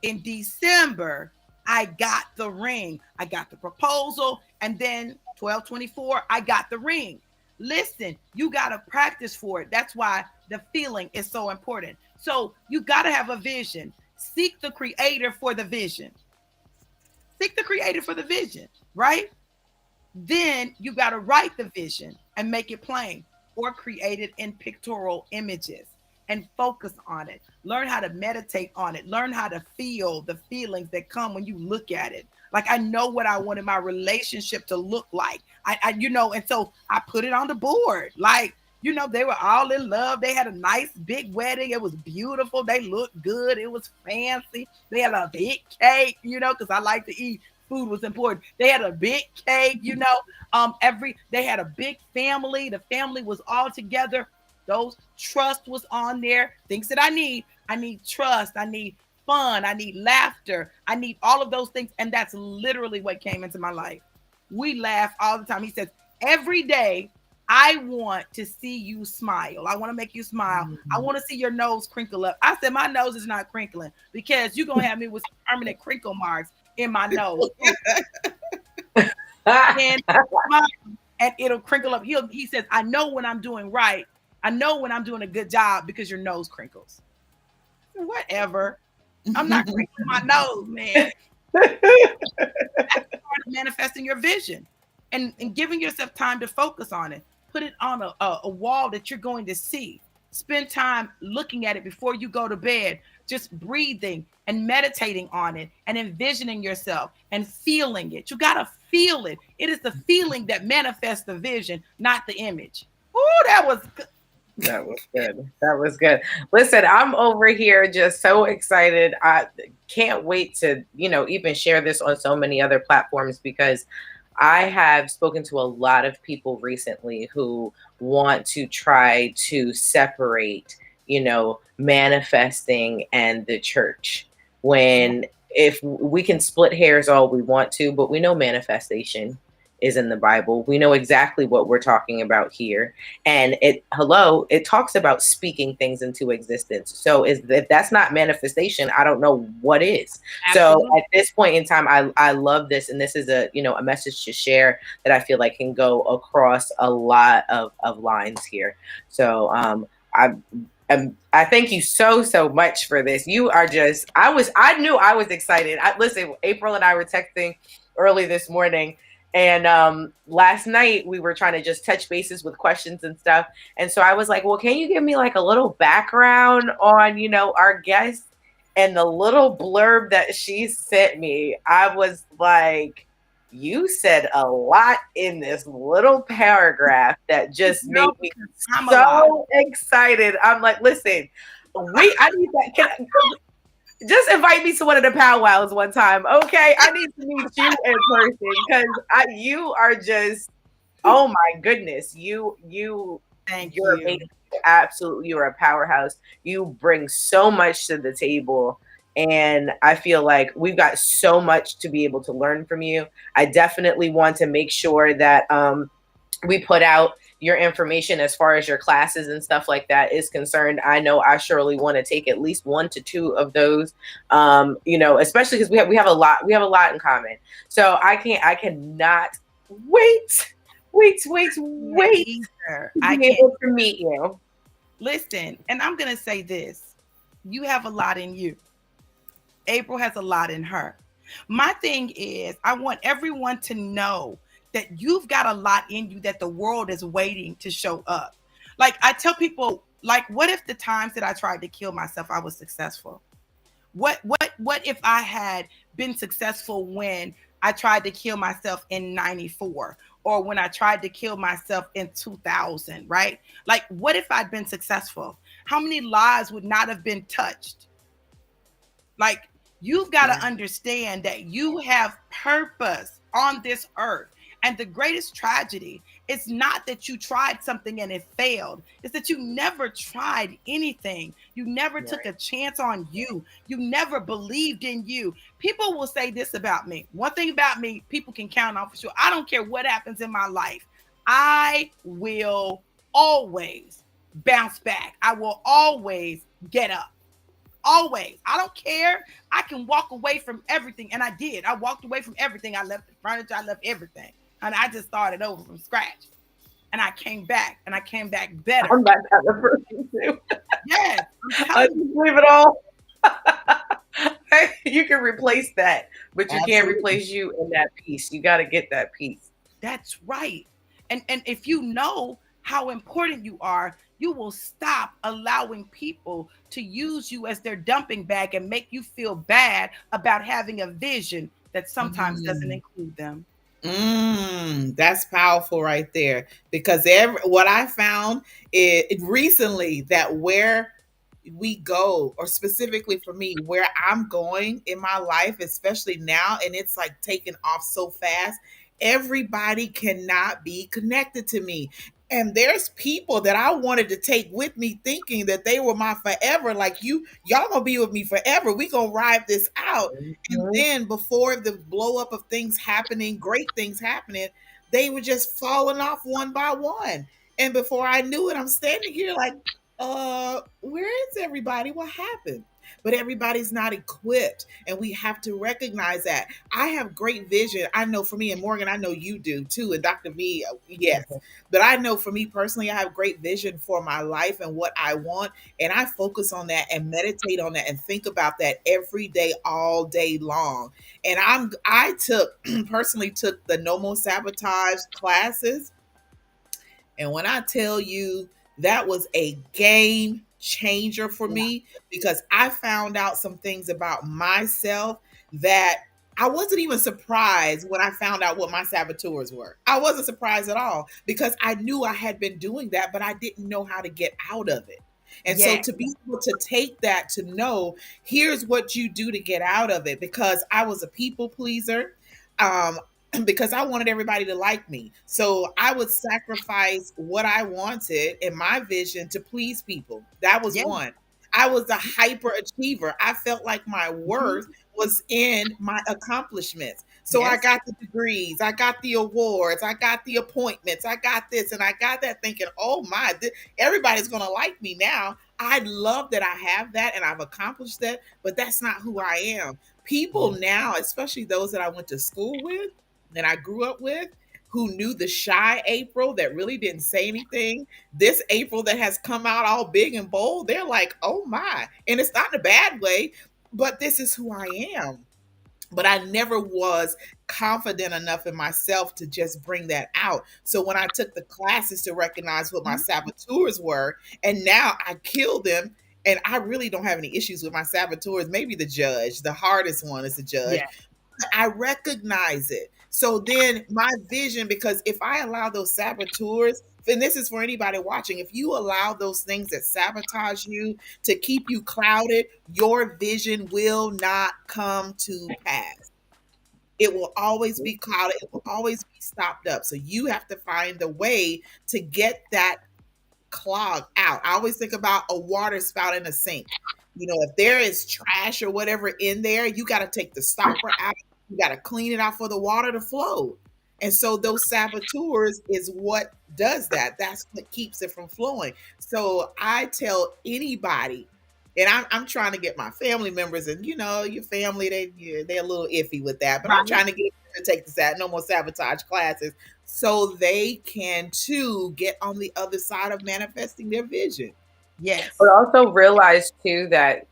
In December, I got the ring. I got the proposal. And then 12/24, I got the ring. Listen, you got to practice for it. That's why the feeling is so important. So you got to have a vision. Seek the creator for the vision. Seek the creator for the vision, right? Then you got to write the vision and make it plain or create it in pictorial images and focus on it. Learn how to meditate on it. Learn how to feel the feelings that come when you look at it. Like I know what I wanted my relationship to look like. And so I put it on the board. Like, they were all in love. They had a nice big wedding. It was beautiful. They looked good. It was fancy. They had a big cake, because I like to eat. Food was important. They had a big cake, they had a big family. The family was all together. Those trust was on there. Things that I need. I need trust. I need fun. I need laughter. I need all of those things. And that's literally what came into my life. We laugh all the time. He says, every day I want to see you smile. I want to make you smile. Mm-hmm. I want to see your nose crinkle up. I said, my nose is not crinkling because you're going to have me with some permanent crinkle marks in my nose. and it'll crinkle up. He says, I know when I'm doing right. I know when I'm doing a good job because your nose crinkles. Whatever. I'm not crinkling my nose, man. That's part of manifesting your vision and giving yourself time to focus on it. Put it on a wall that you're going to see. Spend time looking at it before you go to bed, just breathing and meditating on it and envisioning yourself and feeling it. You got to feel it. It is the feeling that manifests the vision, not the image. Oh, that was good. That was good. That was good. Listen, I'm over here just so excited. I can't wait to, even share this on so many other platforms because I have spoken to a lot of people recently who want to try to separate, manifesting and the church. When if we can split hairs all we want to, but we know manifestation is in the Bible. We know exactly what we're talking about here. And it talks about speaking things into existence. So if that's not manifestation, I don't know what is. Absolutely. So at this point in time, I love this. And this is a message to share that I feel like can go across a lot of lines here. So I thank you so much for this. You are just, I knew I was excited. Listen, April and I were texting early this morning. And last night we were trying to just touch bases with questions and stuff. And so I was like, well, can you give me like a little background on, our guest? And the little blurb that she sent me, I was like, you said a lot in this little paragraph that just made me so excited. I'm like, listen, I need that. Just invite me to one of the powwows one time, okay? I need to meet you in person because you are just, oh my goodness, you're amazing. Absolutely, you're a powerhouse. You bring so much to the table, and I feel like we've got so much to be able to learn from you. I definitely want to make sure that we put out your information as far as your classes and stuff like that is concerned. I know I surely want to take at least 1 to 2 of those, especially because we have a lot in common. So I cannot wait to be able to meet you. Listen, and I'm going to say this. You have a lot in you. April has a lot in her. My thing is, I want everyone to know that you've got a lot in you that the world is waiting to show up. Like I tell people, like, what if the times that I tried to kill myself, I was successful? What if I had been successful when I tried to kill myself in 94 or when I tried to kill myself in 2000, right? Like what if I'd been successful? How many lives would not have been touched? Like, you've got Yeah. to understand that you have purpose on this earth. And the greatest tragedy is not that you tried something and it failed. It's that you never tried anything. You never took Right. a chance on you. You never believed in you. People will say this about me. One thing about me, people can count on for sure. I don't care what happens in my life. I will always bounce back. I will always get up. Always. I don't care. I can walk away from everything. And I did. I walked away from everything. I left the furniture. I left everything. And I just started over from scratch. And I came back. And I came back better. I'm that kind of person too. Yes. I'm I telling you. just leave it all. You can replace that, but you can't Absolutely. replace you in that piece. You got to get that piece. That's right. And if you know how important you are, you will stop allowing people to use you as their dumping bag and make you feel bad about having a vision that sometimes doesn't Mm. include them. That's powerful right there. Because what I found is recently that where we go, or specifically for me, where I'm going in my life, especially now, and it's like taking off so fast, everybody cannot be connected to me. And there's people that I wanted to take with me thinking that they were my forever. Like y'all gonna be with me forever. We gonna ride this out. And Mhm. then before the blow up of things happening, great things happening, they were just falling off one by one. And before I knew it, I'm standing here like, where is everybody? What happened? But everybody's not equipped, and we have to recognize that. I have great vision. I know for me, and Morgan, I know you do too, and Dr. V, yes. But I know for me personally, I have great vision for my life and what I want, and I focus on that and meditate on that and think about that every day, all day long. And I took personally took the No More Sabotage classes, and when I tell you that was a game changer for Yeah. me, because I found out some things about myself that I wasn't even surprised when I found out what my saboteurs were. I wasn't surprised at all because I knew I had been doing that, but I didn't know how to get out of it. And so Yeah. to be able to take that to know, here's what you do to get out of it, because I was a people pleaser. Um, because I wanted everybody to like me. So I would sacrifice what I wanted and my vision to please people. That was Yeah. one. I was a hyper achiever. I felt like my Mhm. worth was in my accomplishments. So I Yes. got the degrees, I got the awards, I got the appointments, I got this, and I got that thinking, oh my, everybody's going to like me now. I love that I have that and I've accomplished that, but that's not who I am. People now, especially those that I went to school with, that I grew up with, who knew the shy April that really didn't say anything, this April that has come out all big and bold, they're like, oh my. And it's not in a bad way, but this is who I am. But I never was confident enough in myself to just bring that out. So when I took the classes to recognize what my Mhm. saboteurs were, and now I kill them, and I really don't have any issues with my saboteurs. Maybe the judge, the hardest one is the judge. Yeah. I recognize it. So then my vision, because if I allow those saboteurs, and this is for anybody watching, if you allow those things that sabotage you to keep you clouded, your vision will not come to pass. It will always be clouded. It will always be stopped up. So you have to find a way to get that clog out. I always think about a water spout in a sink. If there is trash or whatever in there, you got to take the stopper out. You got to clean it out for the water to flow. And so those saboteurs is what does that. That's what keeps it from flowing. So I tell anybody, and I'm trying to get my family members, and your family, they're a little iffy with that, but I'm Right. trying to get them to take the No More Sabotage classes so they can too get on the other side of manifesting their vision. But Yes. also realize too that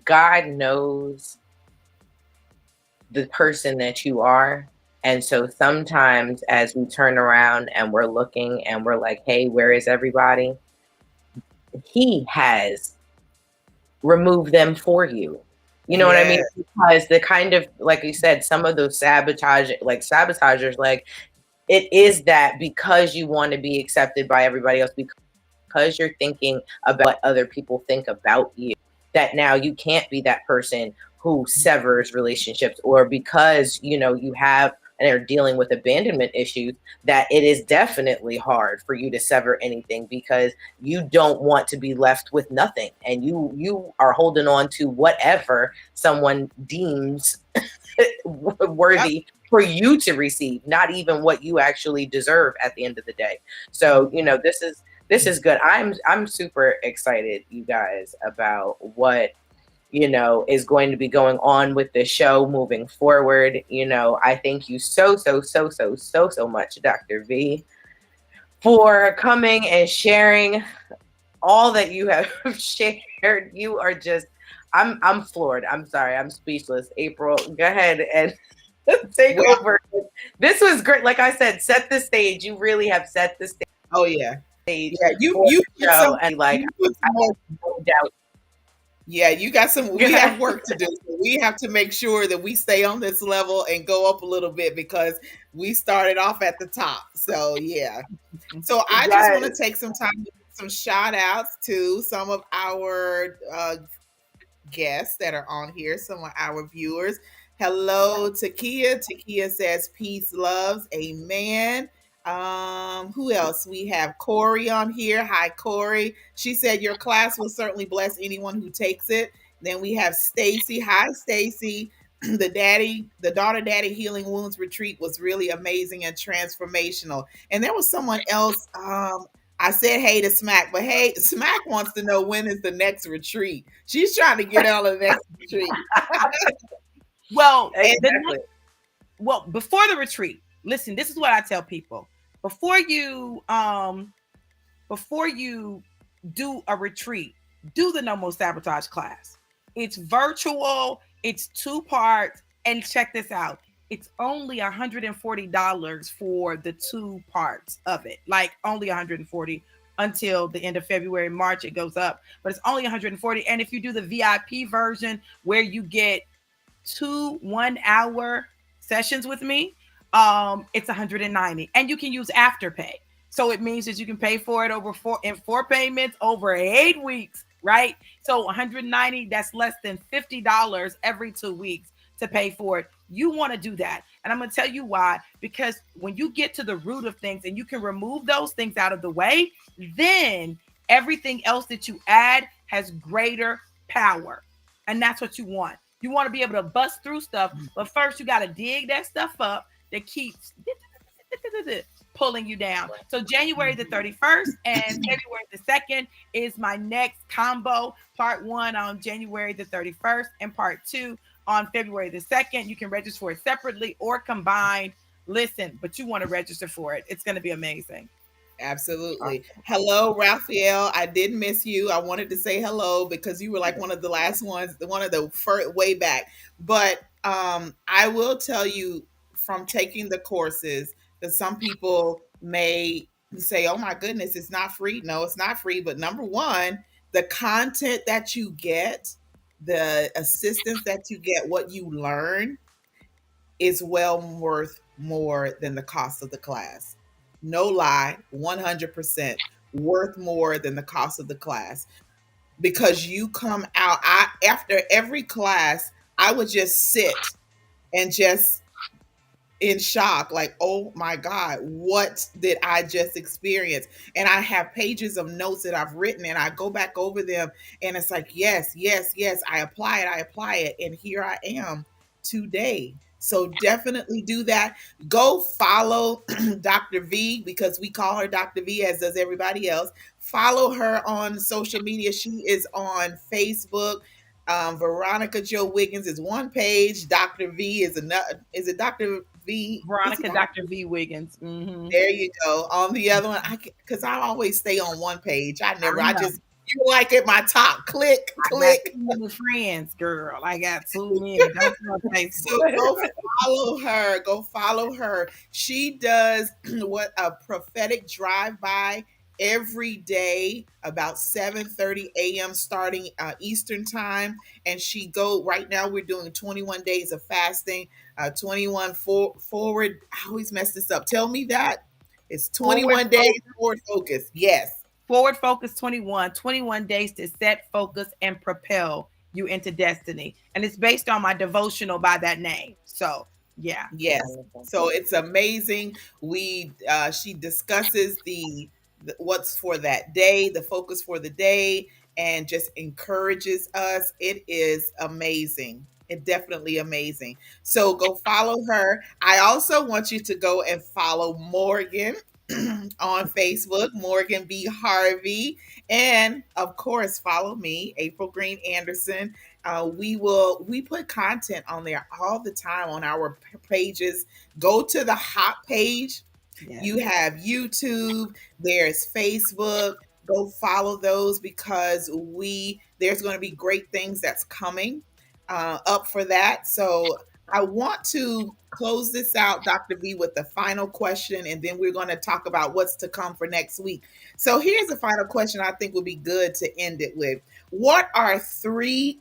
God knows the person that you are. And so sometimes as we turn around and we're looking and we're like, hey, where is everybody? He has removed them for you. You know what I mean? Yes. Because the kind of, like you said, some of those sabotagers, like it is that because you want to be accepted by everybody else, because you're thinking about what other people think about you, that now you can't be that person who severs relationships, or because you have and are dealing with abandonment issues, that it is definitely hard for you to sever anything because you don't want to be left with nothing, and you are holding on to whatever someone deems Yep. worthy for you to receive, not even what you actually deserve at the end of the day. So, this is good. I'm super excited, you guys, about what is going to be going on with the show moving forward. I thank you so much, Dr. V, for coming and sharing all that you have shared. You are just I'm floored. I'm sorry. I'm speechless. April, go ahead and take Well, over. This was great. Like I said, set the stage. You really have set the oh yeah. stage Yeah, you for you the put show. some And like you put I some more. have no doubt. Yeah, you got some. We have work to do. So we have to make sure that we stay on this level and go up a little bit because we started off at the top. So yeah. So I just want to Yes. take some time to give some shout outs to some of our guests that are on here, some of our viewers. Hello, Takia. Takia says peace, loves, amen. Who else? We have Corey on here. Hi, Corey. She said your class will certainly bless anyone who takes it. Then we have Stacy. Hi, Stacy. The daughter daddy healing wounds retreat was really amazing and transformational. And there was someone else. I said hey to Smack, but hey, Smack wants to know when is the next retreat. She's trying to get on the next retreat. Well, Exactly. before the retreat, listen, this is what I tell people. Before you do a retreat, do the No More Sabotage class. It's virtual, it's 2 parts, and check this out. It's only $140 for the 2 parts of it. Like only 140 until the end of February, March, it goes up, but it's only 140. And if you do the VIP version where you get 2 1-hour sessions with me, it's 190, and you can use Afterpay. So it means that you can pay for it over four payments over 8 weeks, right? So 190, that's less than $50 every 2 weeks to pay for it. You want to do that. And I'm going to tell you why. Because when you get to the root of things and you can remove those things out of the way, then everything else that you add has greater power. And that's what you want. You want to be able to bust through stuff, but first you got to dig that stuff up that keeps pulling you down. So January the 31st and February the 2nd is my next combo. Part 1 on January the 31st and part 2 on February the 2nd. You can register for it separately or combined. Listen, but you want to register for it. It's going to be amazing. Absolutely. Hello, Raphael. I did miss you. I wanted to say hello because you were like one of the last ones, one of the first way back. But I will tell you from taking the courses that some people may say, "Oh my goodness, it's not free." No, it's not free. But number one, the content that you get, the assistance that you get, what you learn is well worth more than the cost of the class. No lie, 100% worth more than the cost of the class because you come out. After every class, I would just sit and just in shock, like, oh my God, what did I just experience? And I have pages of notes that I've written and I go back over them and it's like, yes, yes, yes, I apply it, and here I am today. So definitely do that. Go follow Dr. V because we call her Dr. V, as does everybody else. Follow her on social media. She is on Facebook. Veronica Joe Wiggins is one page. Dr. V is another. Is it Dr. V? Veronica Dr. V. Wiggins. Mm-hmm. There you go. On the other one, because I always stay on one page. I I know. just You like it, my top. Click, I got click. too many friends, girl. I got too many. Don't you on So Facebook? go follow her. Go follow her. She does what a prophetic drive-by every day about 7:30 a.m. starting Eastern time. And she go right now. We're doing 21 days of fasting. 21 forward. I always mess this up. Tell me that. It's Forward 21 days forward focus. Yes. Forward Focus 21, 21 days to set, focus, and propel you into destiny. And it's based on my devotional by that name. So, yeah. Yes. Wonderful. So it's amazing. We she discusses the what's for that day, the focus for the day, and just encourages us. It is amazing. It definitely amazing. So go follow her. I also want you to go and follow Morgan on Facebook, Morgan B. Harvey. And of course, follow me, April Green Anderson. We put content on there all the time on our pages. Go to the hot page. Yes. You have YouTube, there's Facebook. Go follow those because we there's going to be great things that's coming up for that. So I want to close this out, Dr. V, with the final question, and then we're going to talk about what's to come for next week. So here's the final question I think would be good to end it with. What are three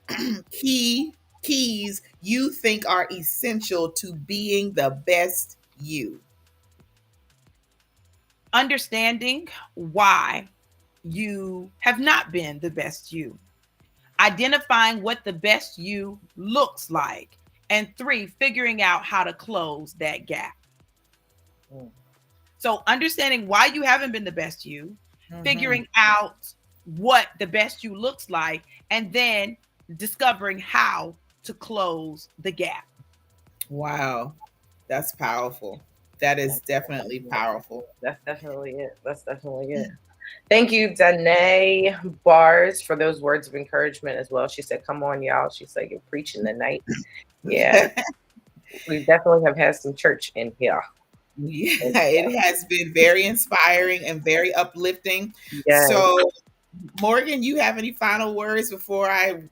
keys you think are essential to being the best you? Understanding why you have not been the best you, identifying what the best you looks like, and 3, figuring out how to close that gap. Mm. So, understanding why you haven't been the best you, Mhm. figuring out what the best you looks like, and then discovering how to close the gap. Wow, that's powerful. That is definitely powerful. That's definitely it. That's definitely it. Thank you, Danae Bars, for those words of encouragement as well. She said, "Come on, y'all." She's like, "You're preaching the night." Yeah, we definitely have had some church in here. Yeah, it has been very inspiring and very uplifting. Yes. So, Morgan, you have any final words before I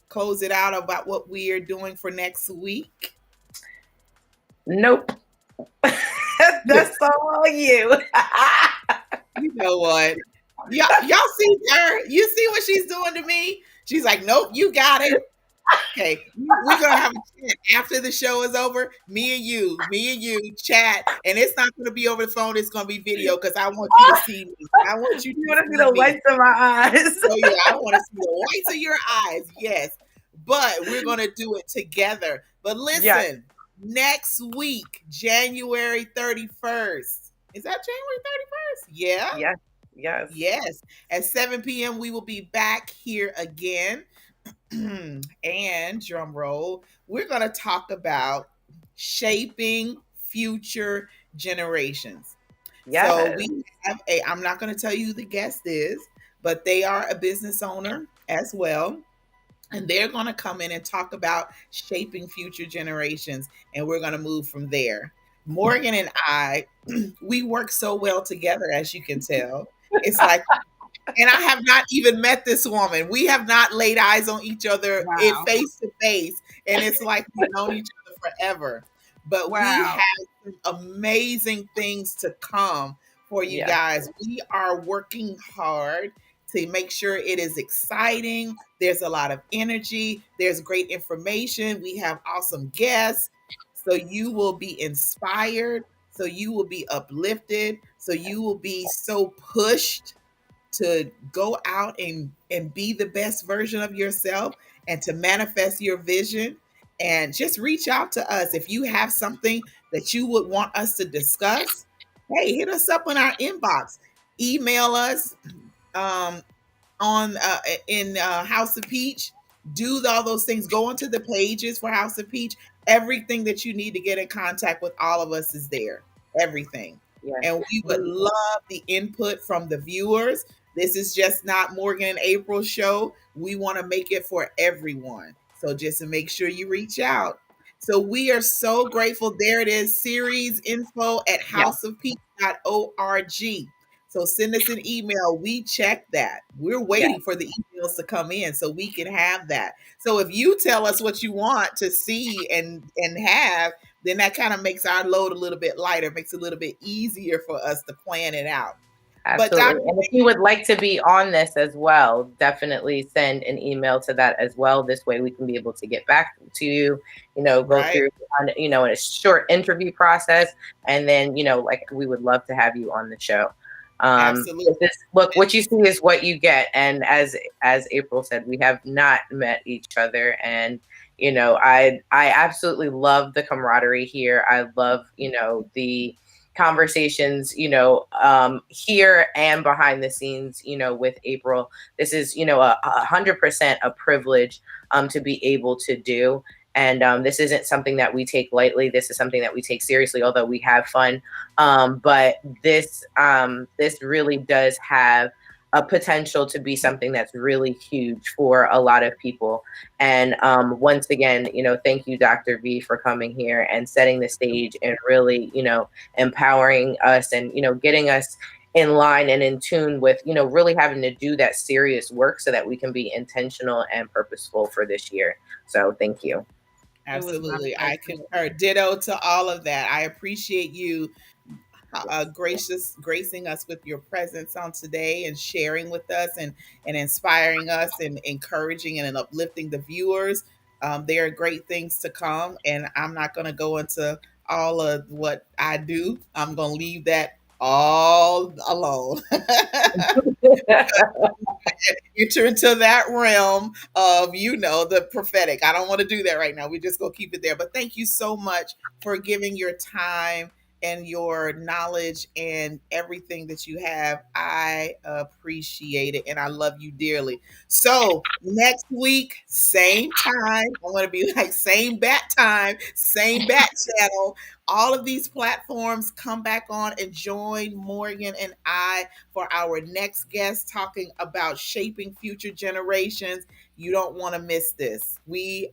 close it out about what we are doing for next week? Nope. That's all you. You know what? Y'all see her? You see what she's doing to me? She's like, nope, you got it. Okay, we're gonna have a chat after the show is over. Me and you chat, and it's not gonna be over the phone. It's gonna be video because I want you to see me. I want you You to want to see see the me. whites of my eyes. Oh yeah, I want to see the whites of your eyes. Yes, but we're gonna do it together. But listen, Yes. next week, January 31st. Is that January 31st? Yeah. Yes. Yes. Yes. At 7 p.m., we will be back here again. And drum roll, we're going to talk about shaping future generations. So Yes. we have I'm not going to tell you who the guest is, but they are a business owner as well. And they're going to come in and talk about shaping future generations. And we're going to move from there. Morgan and I, we work so well together, as you can tell. It's like, and I have not even met this woman. We have not laid eyes on each other Wow. face to face. And it's like we've known each other forever. But we Wow. have some amazing things to come for you Yeah. guys. We are working hard to make sure it is exciting. There's a lot of energy. There's great information. We have awesome guests. So you will be inspired. So you will be uplifted. So you will be so pushed to go out and be the best version of yourself and to manifest your vision. And just reach out to us if you have something that you would want us to discuss. Hey, hit us up in our inbox, email us, um, on in House of Peach. Do all those things. Go onto the pages for House of Peach. Everything that you need to get in contact with all of us is there. Everything. Yes. And we would love the input from the viewers. This is just not Morgan and April's show. We want to make it for everyone. So just to make sure you reach out. So we are so grateful. There it is, series info at houseofpeach.org. So send us an email. We check that. We're Yeah, waiting for the emails to come in so we can have that. So if you tell us what you want to see and have, then that kind of makes our load a little bit lighter, makes it a little bit easier for us to plan it out. But absolutely. Dr. And if you would like to be on this as well, definitely send an email to that as well. This way we can be able to get back to you, go Right? through, a short interview process. And then, like we would love to have you on the show. Absolutely. Look, what you see is what you get. And as April said, we have not met each other. And, I absolutely love the camaraderie here. I love, the conversations, here and behind the scenes, with April. This is, 100% a privilege to be able to do. And this isn't something that we take lightly. This is something that we take seriously, although we have fun. But this really does have a potential to be something that's really huge for a lot of people. And once again, thank you, Dr. V, for coming here and setting the stage and really, empowering us and, getting us in line and in tune with, really having to do that serious work so that we can be intentional and purposeful for this year. So thank you. It was my Absolutely. I pleasure. concur. Ditto to all of that. I appreciate you gracing us with your presence on today and sharing with us and inspiring us and encouraging and uplifting the viewers. There are great things to come, and I'm not going to go into all of what I do. I'm going to leave that all alone. Enter into that realm of the prophetic. I don't want to do that right now. We just go keep it there. But thank you so much for giving your time and your knowledge and everything that you have. I appreciate it and I love you dearly. So next week, same time. I want to be like same bat time, same bat channel. All of these platforms, come back on and join Morgan and I for our next guest talking about shaping future generations. You don't want to miss this. We're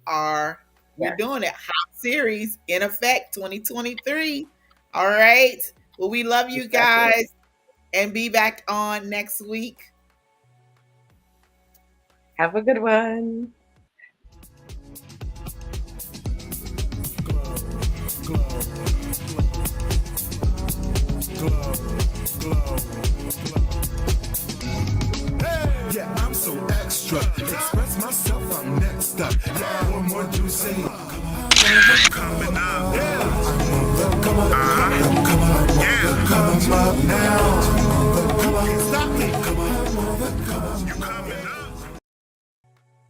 Yes, doing it. Hot series in effect 2023. All right. Well, we love you exactly. guys and be back on next week. Have a good one. Glow, glow, hey, yeah, I'm so extra. Express myself, I'm next up. Yeah, what more do you say? Coming up.